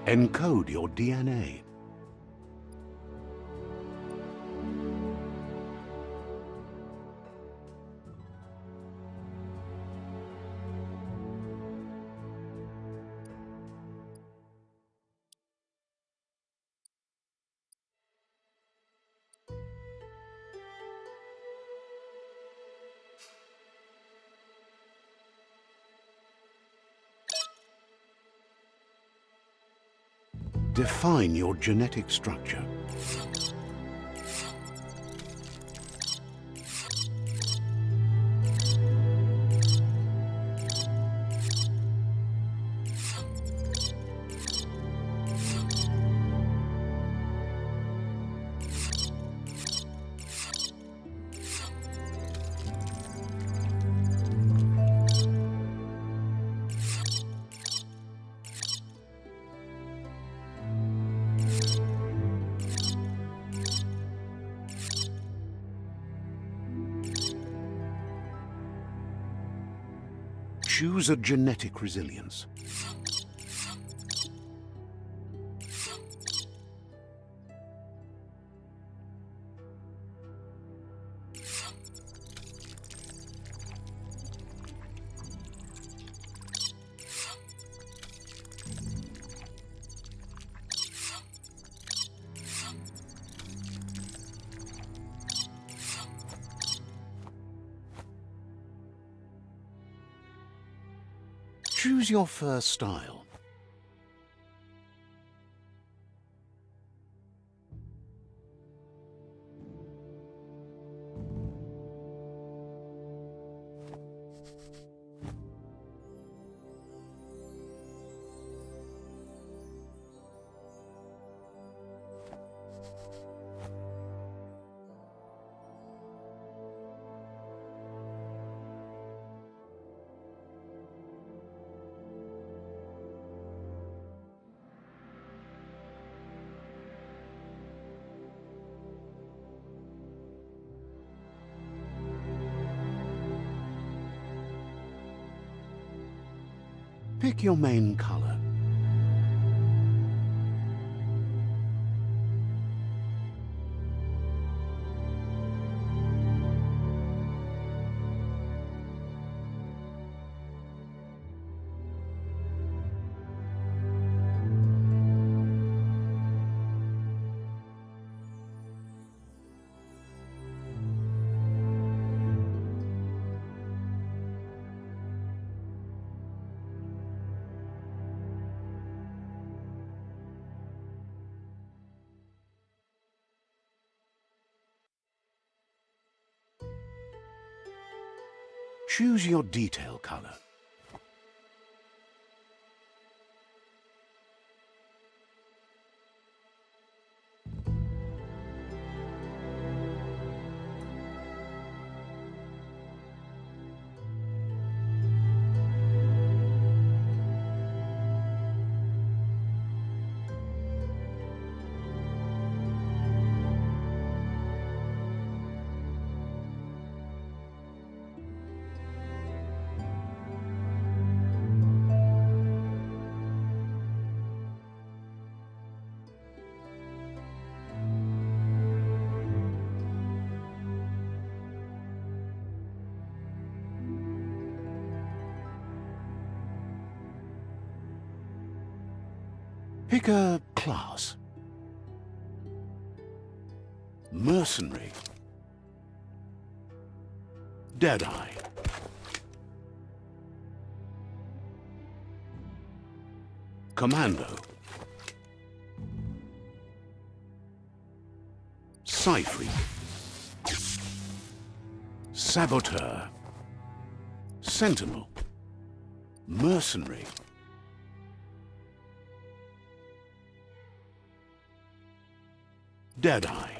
Encode your DNA. Define your genetic structure. Choose a genetic resilience. Choose your first style. Pick your main color. Choose your detail color. Pick a class. Mercenary. Deadeye. Commando. Psy-Freak. Saboteur. Sentinel. Mercenary. Deadeye.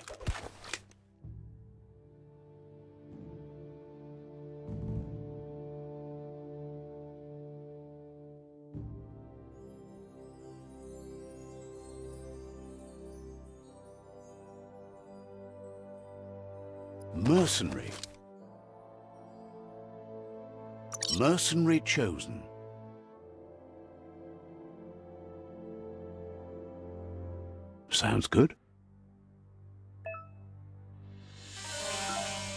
Mercenary. Mercenary chosen. Sounds good.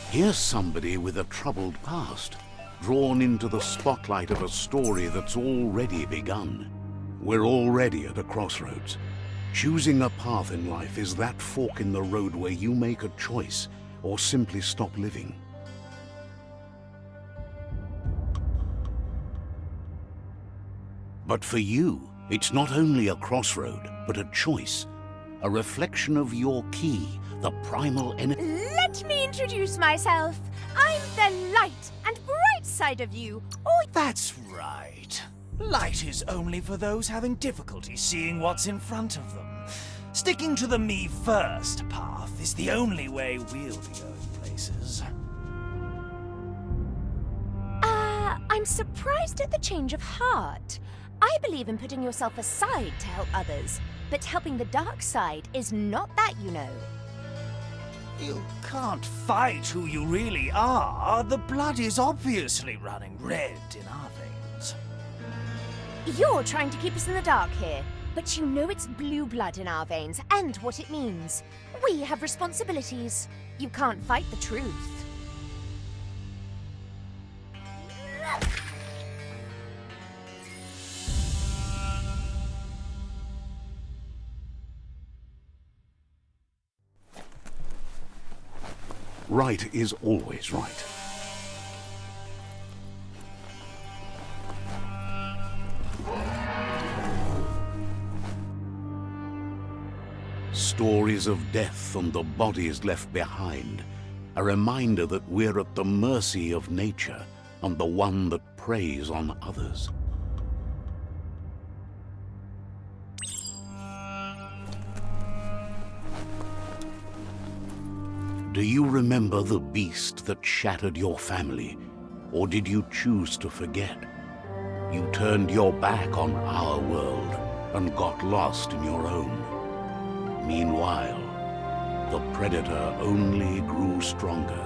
Here's somebody with a troubled past, drawn into the spotlight of a story that's already begun. We're already at a crossroads. Choosing a path in life is that fork in the road where you make a choice or simply stop living. But for you, it's not only a crossroad, but a choice. A reflection of your key, the primal energy. Let me introduce myself. I'm the light and bright side of you. Oh, That's right. Light is only for those having difficulty seeing what's in front of them. Sticking to the me first path is the only way we'll be going places. I'm surprised at the change of heart. I believe in putting yourself aside to help others, but helping the dark side is not that, you know. You can't fight who you really are. The blood is obviously running red in our veins. You're trying to keep us in the dark here, but you know it's blue blood in our veins and what it means. We have responsibilities. You can't fight the truth. Right is always right. Stories of death and the bodies left behind, a reminder that we're at the mercy of nature and the one that preys on others. Do you remember the beast that shattered your family, or did you choose to forget? You turned your back on our world and got lost in your own. Meanwhile, the predator only grew stronger.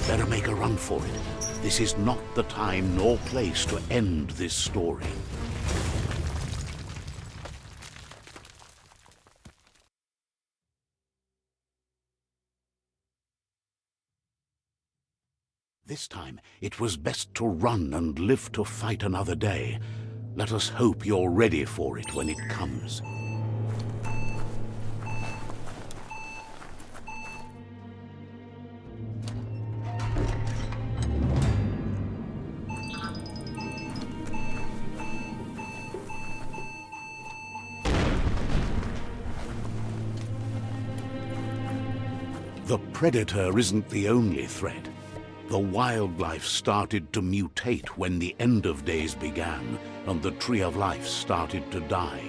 Better make a run for it. This is not the time nor place to end this story. This time, it was best to run and live to fight another day. Let us hope you're ready for it when it comes. The predator isn't the only threat. The wildlife started to mutate when the end of days began, and the tree of life started to die.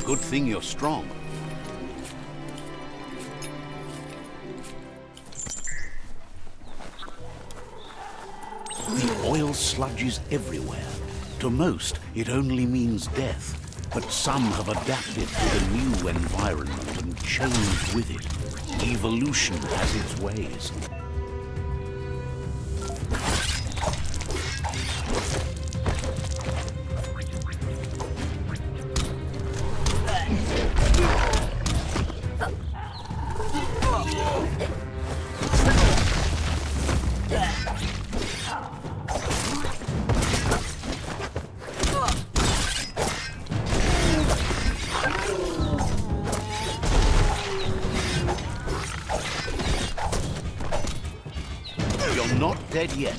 Good thing you're strong. The oil sludges everywhere. To most, it only means death. But some have adapted to the new environment and changed with it. Evolution has its ways. You're not dead yet.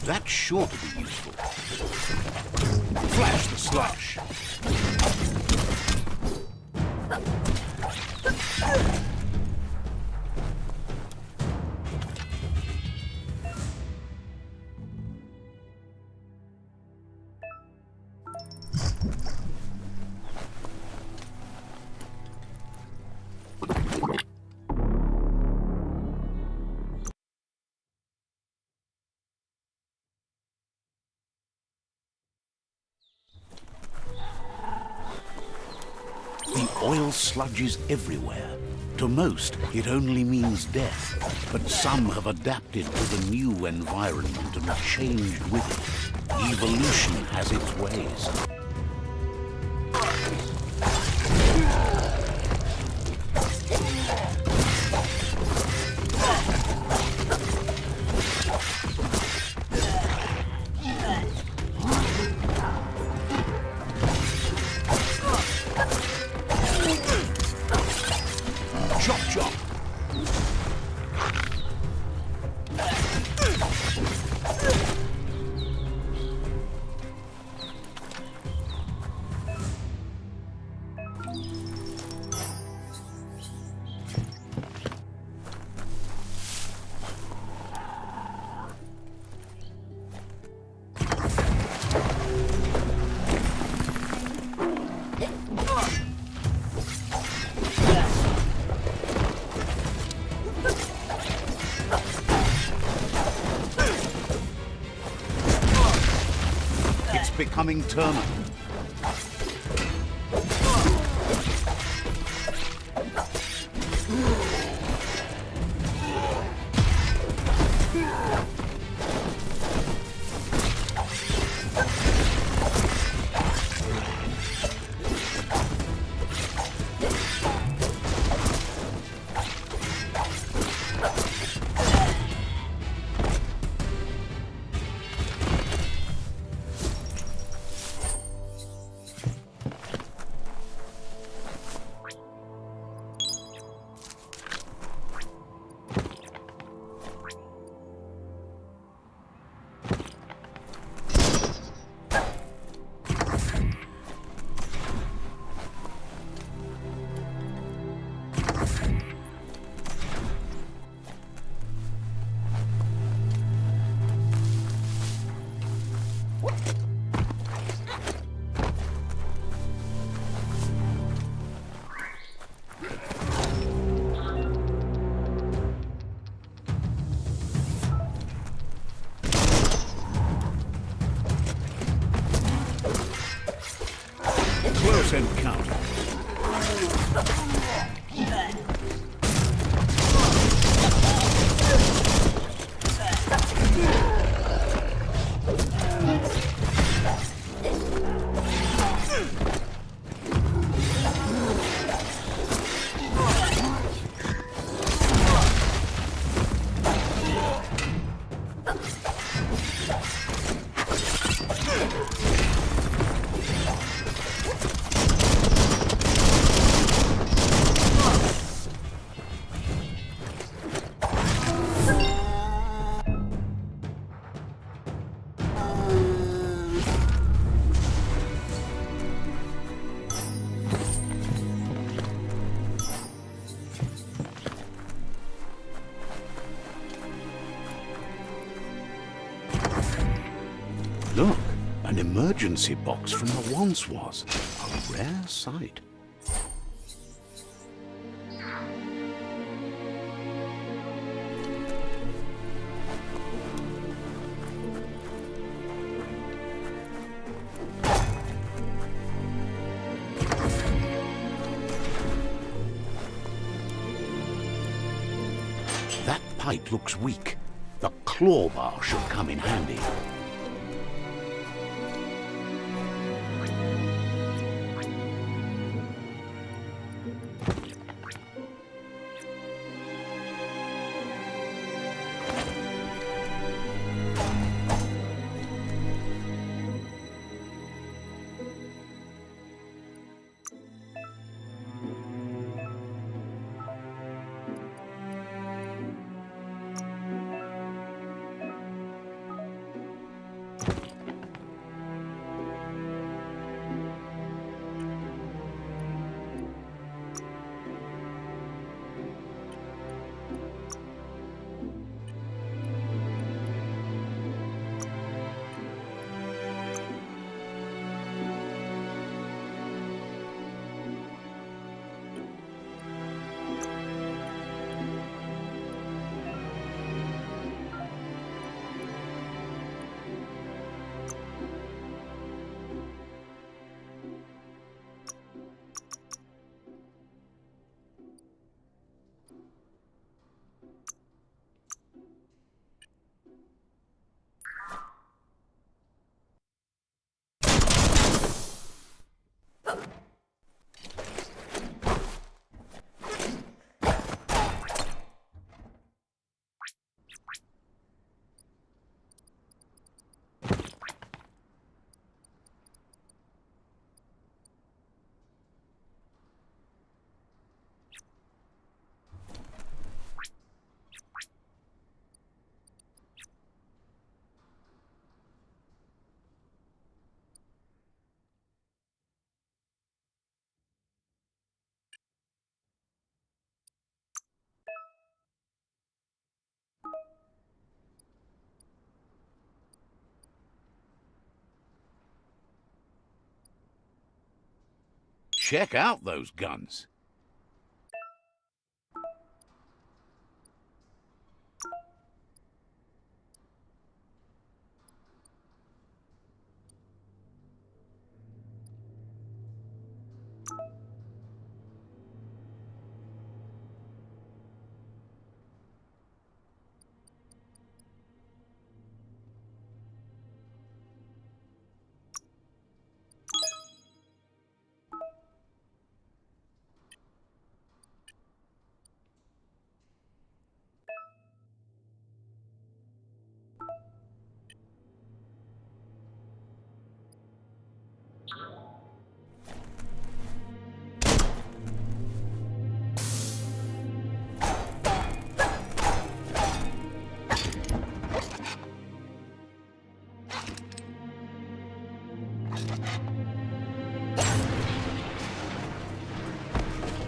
That's sure to be useful. Flash the slush. The oil sludges everywhere. To most, it only means death. But some have adapted to the new environment and changed with it. Evolution has its ways. Chop, chop. It's becoming terminal. Close encounter. emergency box from the once was. A rare sight. That pipe looks weak. The claw bar should come in handy. Check out those guns.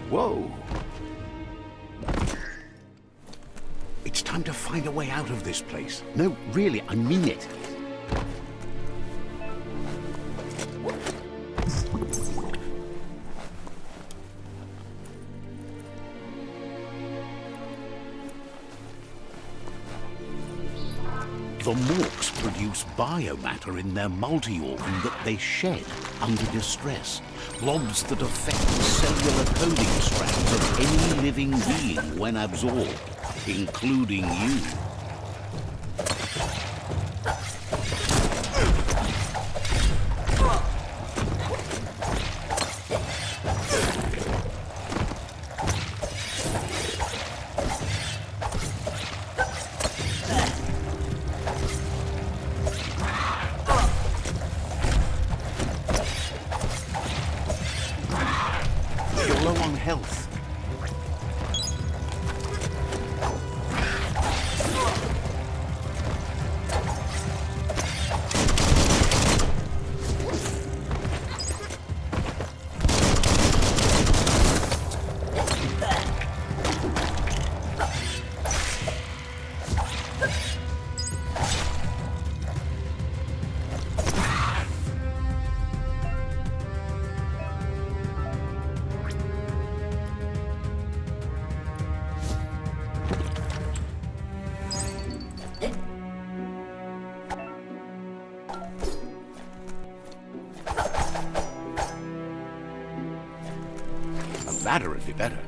Whoa! It's time to find a way out of this place. No, really, I mean it. The Morks produce biomatter in their multi-organ that they shed under distress. Blobs that affect the cellular coding strands of any living being when absorbed, including you. You're low on health. ladder would be better.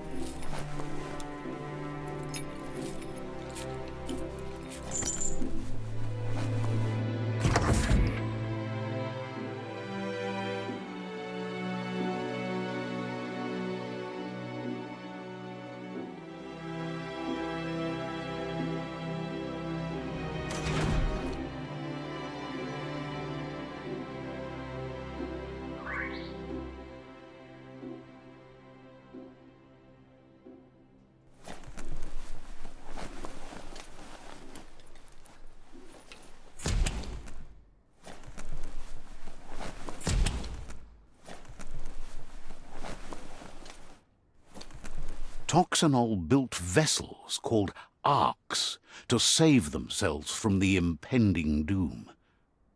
Toxanol built vessels called arks to save themselves from the impending doom.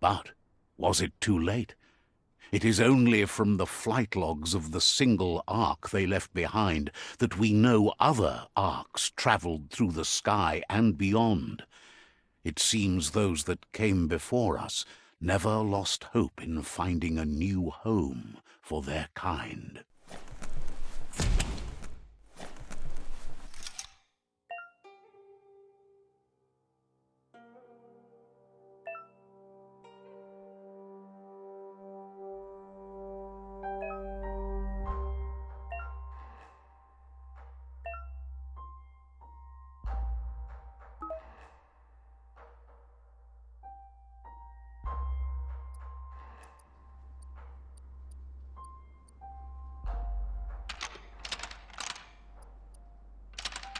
But was it too late? It is only from the flight logs of the single ark they left behind that we know other arks travelled through the sky and beyond. It seems those that came before us never lost hope in finding a new home for their kind.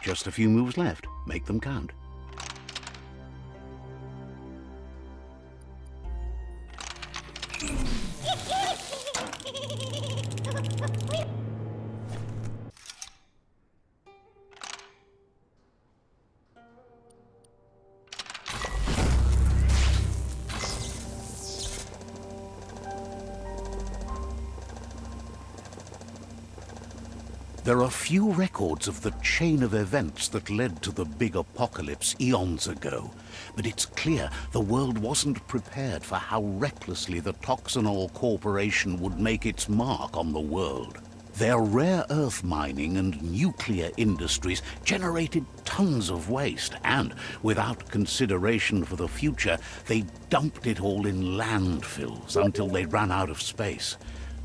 Just a few moves left. Make them count. There are few records of the chain of events that led to the big apocalypse eons ago, but it's clear the world wasn't prepared for how recklessly the Toxanol Corporation would make its mark on the world. Their rare earth mining and nuclear industries generated tons of waste, and, without consideration for the future, they dumped it all in landfills until they ran out of space.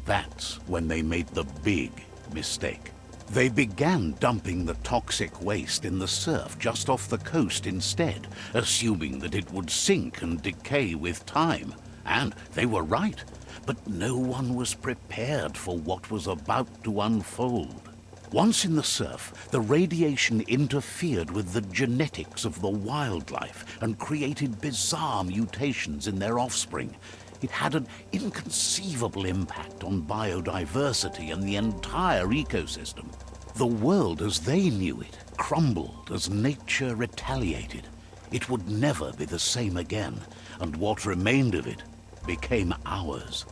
That's when they made the big mistake. They began dumping the toxic waste in the surf just off the coast instead, assuming that it would sink and decay with time. And they were right, but no one was prepared for what was about to unfold. Once in the surf, the radiation interfered with the genetics of the wildlife and created bizarre mutations in their offspring. It had an inconceivable impact on biodiversity and the entire ecosystem. The world as they knew it crumbled as nature retaliated. It would never be the same again, and what remained of it became ours.